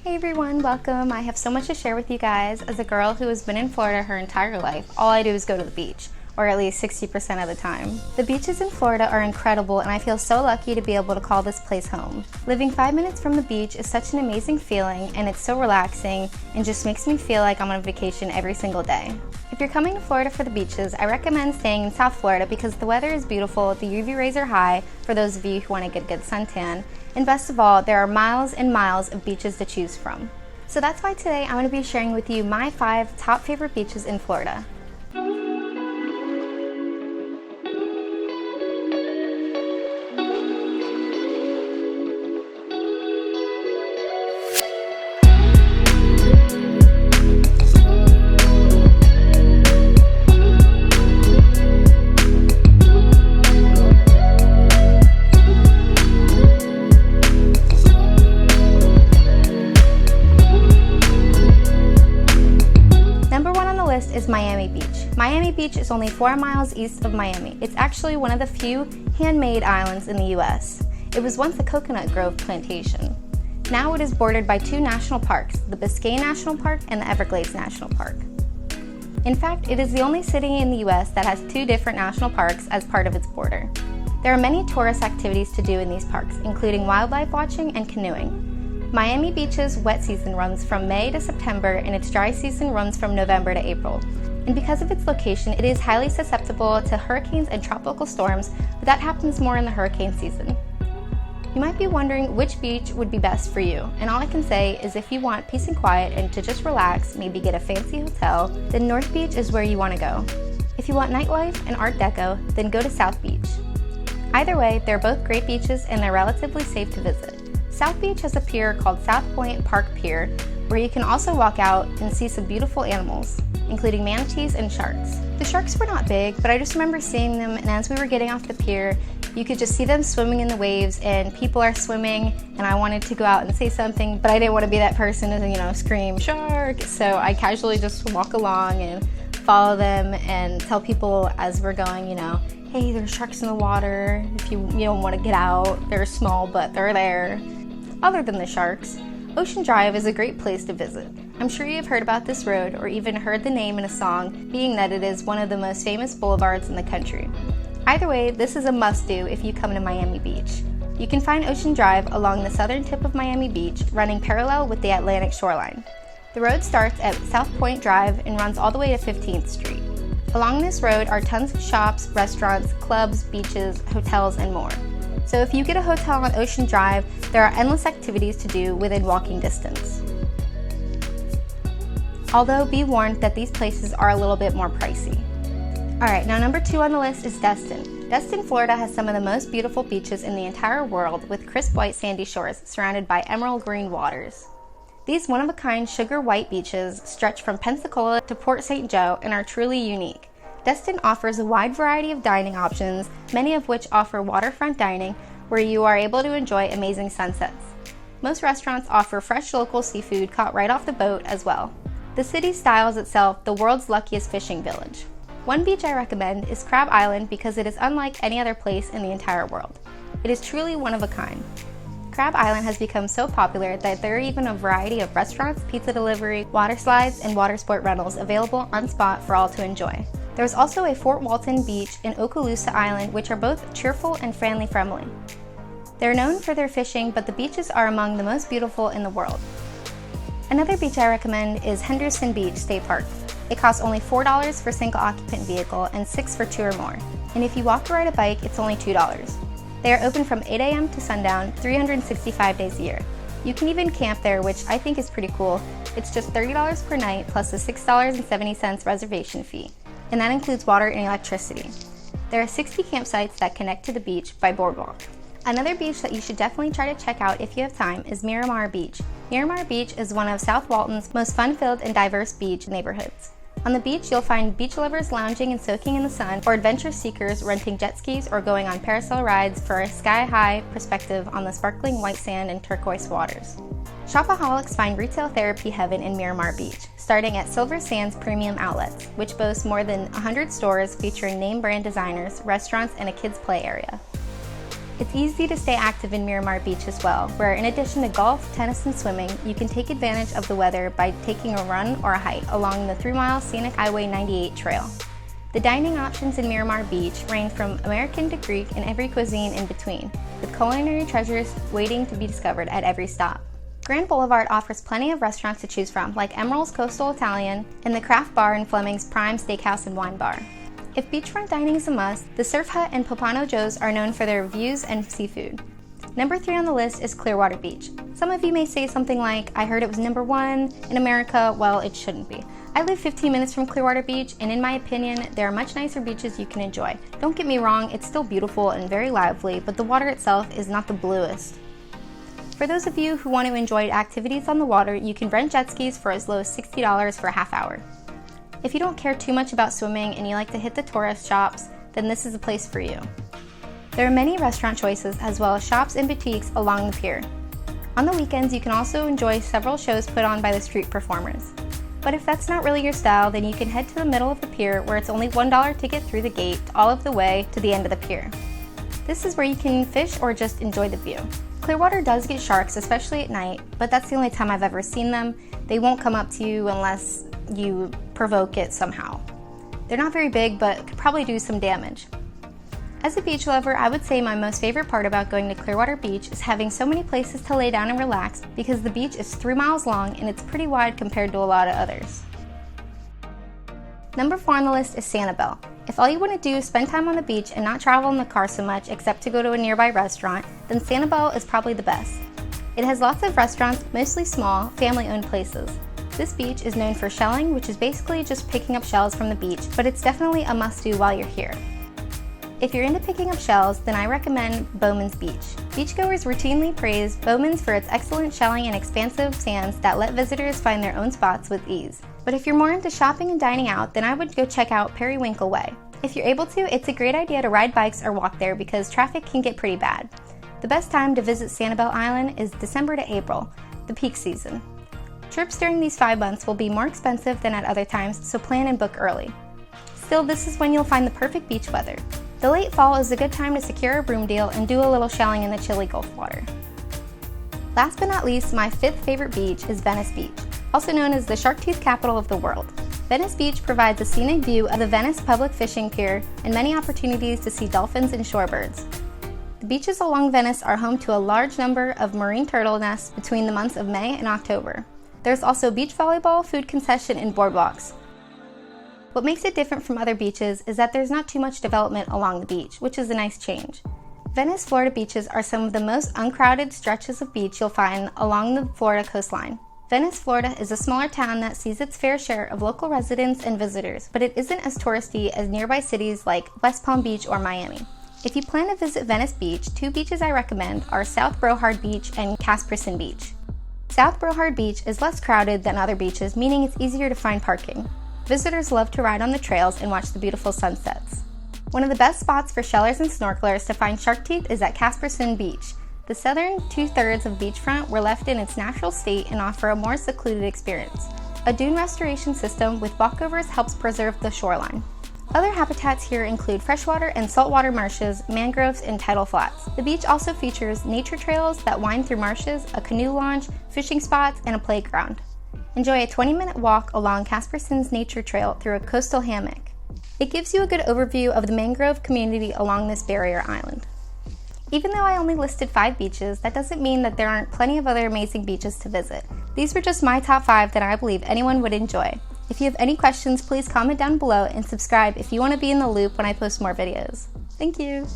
Hey everyone, welcome. I have so much to share with you guys. As a girl who has been in Florida her entire life, all I do is go to the beach, or at least 60% of the time. The beaches in Florida are incredible and I feel so lucky to be able to call this place home. Living 5 minutes from the beach is such an amazing feeling and it's so relaxing and just makes me feel like I'm on vacation every single day. If you're coming to Florida for the beaches, I recommend staying in South Florida because the weather is beautiful, the UV rays are high for those of you who want to get a good suntan, and best of all, there are miles and miles of beaches to choose from. So that's why today I'm going to be sharing with you my 5 top favorite beaches in Florida. Is Miami Beach. Miami Beach is only 4 miles east of Miami. It's actually one of the few handmade islands in the US. It was once a coconut grove plantation. Now it is bordered by 2 national parks, the Biscayne National Park and the Everglades National Park. In fact, it is the only city in the US that has 2 different national parks as part of its border. There are many tourist activities to do in these parks, including wildlife watching and canoeing. Miami Beach's wet season runs from May to September and its dry season runs from November to April. And because of its location, it is highly susceptible to hurricanes and tropical storms, but that happens more in the hurricane season. You might be wondering which beach would be best for you, and all I can say is if you want peace and quiet and to just relax, maybe get a fancy hotel, then North Beach is where you want to go. If you want nightlife and Art Deco, then go to South Beach. Either way, they're both great beaches and they're relatively safe to visit. South Beach has a pier called South Point Park Pier, where you can also walk out and see some beautiful animals, including manatees and sharks. The sharks were not big, but I just remember seeing them, and as we were getting off the pier, you could just see them swimming in the waves, and people are swimming, and I wanted to go out and say something, but I didn't want to be that person to, scream, shark! So I casually just walk along and follow them and tell people as we're going, hey, there's sharks in the water. If you don't want to get out, they're small, but they're there. Other than the sharks, Ocean Drive is a great place to visit. I'm sure you've heard about this road or even heard the name in a song, being that it is one of the most famous boulevards in the country. Either way, this is a must-do if you come to Miami Beach. You can find Ocean Drive along the southern tip of Miami Beach, running parallel with the Atlantic shoreline. The road starts at South Point Drive and runs all the way to 15th Street. Along this road are tons of shops, restaurants, clubs, beaches, hotels, and more. So if you get a hotel on Ocean Drive, there are endless activities to do within walking distance. Although be warned that these places are a little bit more pricey. Alright, now number 2 on the list is Destin. Destin, Florida has some of the most beautiful beaches in the entire world with crisp white sandy shores surrounded by emerald green waters. These one-of-a-kind sugar white beaches stretch from Pensacola to Port St. Joe and are truly unique. Destin offers a wide variety of dining options, many of which offer waterfront dining, where you are able to enjoy amazing sunsets. Most restaurants offer fresh local seafood caught right off the boat as well. The city styles itself the world's luckiest fishing village. One beach I recommend is Crab Island because it is unlike any other place in the entire world. It is truly one of a kind. Crab Island has become so popular that there are even a variety of restaurants, pizza delivery, water slides, and water sport rentals available on spot for all to enjoy. There's also a Fort Walton Beach and Okaloosa Island, which are both cheerful and family-friendly. They're known for their fishing, but the beaches are among the most beautiful in the world. Another beach I recommend is Henderson Beach State Park. It costs only $4 for single occupant vehicle and $6 for 2 or more. And if you walk or ride a bike, it's only $2. They are open from 8 a.m. to sundown, 365 days a year. You can even camp there, which I think is pretty cool. It's just $30 per night plus a $6.70 reservation fee. And that includes water and electricity. There are 60 campsites that connect to the beach by boardwalk. Another beach that you should definitely try to check out if you have time is Miramar Beach. Miramar Beach is one of South Walton's most fun-filled and diverse beach neighborhoods. On the beach, you'll find beach lovers lounging and soaking in the sun, or adventure seekers renting jet skis or going on parasail rides for a sky-high perspective on the sparkling white sand and turquoise waters. Shopaholics find retail therapy heaven in Miramar Beach, starting at Silver Sands Premium Outlets, which boasts more than 100 stores featuring name brand designers, restaurants, and a kids' play area. It's easy to stay active in Miramar Beach as well, where in addition to golf, tennis, and swimming, you can take advantage of the weather by taking a run or a hike along the 3-mile scenic Highway 98 trail. The dining options in Miramar Beach range from American to Greek and every cuisine in between, with culinary treasures waiting to be discovered at every stop. Grand Boulevard offers plenty of restaurants to choose from, like Emerald's Coastal Italian and the Craft Bar in Fleming's Prime Steakhouse and Wine Bar. If beachfront dining is a must, the Surf Hut and Pompano Joe's are known for their views and seafood. Number 3 on the list is Clearwater Beach. Some of you may say something like, I heard it was number 1 in America. Well, it shouldn't be. I live 15 minutes from Clearwater Beach, and in my opinion, there are much nicer beaches you can enjoy. Don't get me wrong, it's still beautiful and very lively, but the water itself is not the bluest. For those of you who want to enjoy activities on the water, you can rent jet skis for as low as $60 for a half hour. If you don't care too much about swimming and you like to hit the tourist shops, then this is a place for you. There are many restaurant choices as well as shops and boutiques along the pier. On the weekends, you can also enjoy several shows put on by the street performers. But if that's not really your style, then you can head to the middle of the pier where it's only $1 to get through the gate all of the way to the end of the pier. This is where you can fish or just enjoy the view. Clearwater does get sharks, especially at night, but that's the only time I've ever seen them. They won't come up to you unless you provoke it somehow. They're not very big, but could probably do some damage. As a beach lover, I would say my most favorite part about going to Clearwater Beach is having so many places to lay down and relax because the beach is 3 miles long and it's pretty wide compared to a lot of others. Number 4 on the list is Sanibel. If all you want to do is spend time on the beach and not travel in the car so much except to go to a nearby restaurant, then Sanibel is probably the best. It has lots of restaurants, mostly small, family-owned places. This beach is known for shelling, which is basically just picking up shells from the beach, but it's definitely a must-do while you're here. If you're into picking up shells, then I recommend Bowman's Beach. Beachgoers routinely praise Bowman's for its excellent shelling and expansive sands that let visitors find their own spots with ease. But if you're more into shopping and dining out, then I would go check out Periwinkle Way. If you're able to, it's a great idea to ride bikes or walk there because traffic can get pretty bad. The best time to visit Sanibel Island is December to April, the peak season. Trips during these 5 months will be more expensive than at other times, so plan and book early. Still, this is when you'll find the perfect beach weather. The late fall is a good time to secure a room deal and do a little shelling in the chilly Gulf water. Last but not least, my 5th favorite beach is Venice Beach, also known as the shark tooth capital of the world. Venice Beach provides a scenic view of the Venice public fishing pier and many opportunities to see dolphins and shorebirds. The beaches along Venice are home to a large number of marine turtle nests between the months of May and October. There's also beach volleyball, food concession, and boardwalks. What makes it different from other beaches is that there's not too much development along the beach, which is a nice change. Venice, Florida beaches are some of the most uncrowded stretches of beach you'll find along the Florida coastline. Venice, Florida is a smaller town that sees its fair share of local residents and visitors, but it isn't as touristy as nearby cities like West Palm Beach or Miami. If you plan to visit Venice Beach, 2 beaches I recommend are South Brohard Beach and Caspersen Beach. South Brohard Beach is less crowded than other beaches, meaning it's easier to find parking. Visitors love to ride on the trails and watch the beautiful sunsets. One of the best spots for shellers and snorkelers to find shark teeth is at Caspersen Beach. The southern 2/3 of beachfront were left in its natural state and offer a more secluded experience. A dune restoration system with walkovers helps preserve the shoreline. Other habitats here include freshwater and saltwater marshes, mangroves, and tidal flats. The beach also features nature trails that wind through marshes, a canoe launch, fishing spots, and a playground. Enjoy a 20-minute walk along Caspersen's nature trail through a coastal hammock. It gives you a good overview of the mangrove community along this barrier island. Even though I only listed 5 beaches, that doesn't mean that there aren't plenty of other amazing beaches to visit. These were just my top 5 that I believe anyone would enjoy. If you have any questions, please comment down below and subscribe if you want to be in the loop when I post more videos. Thank you!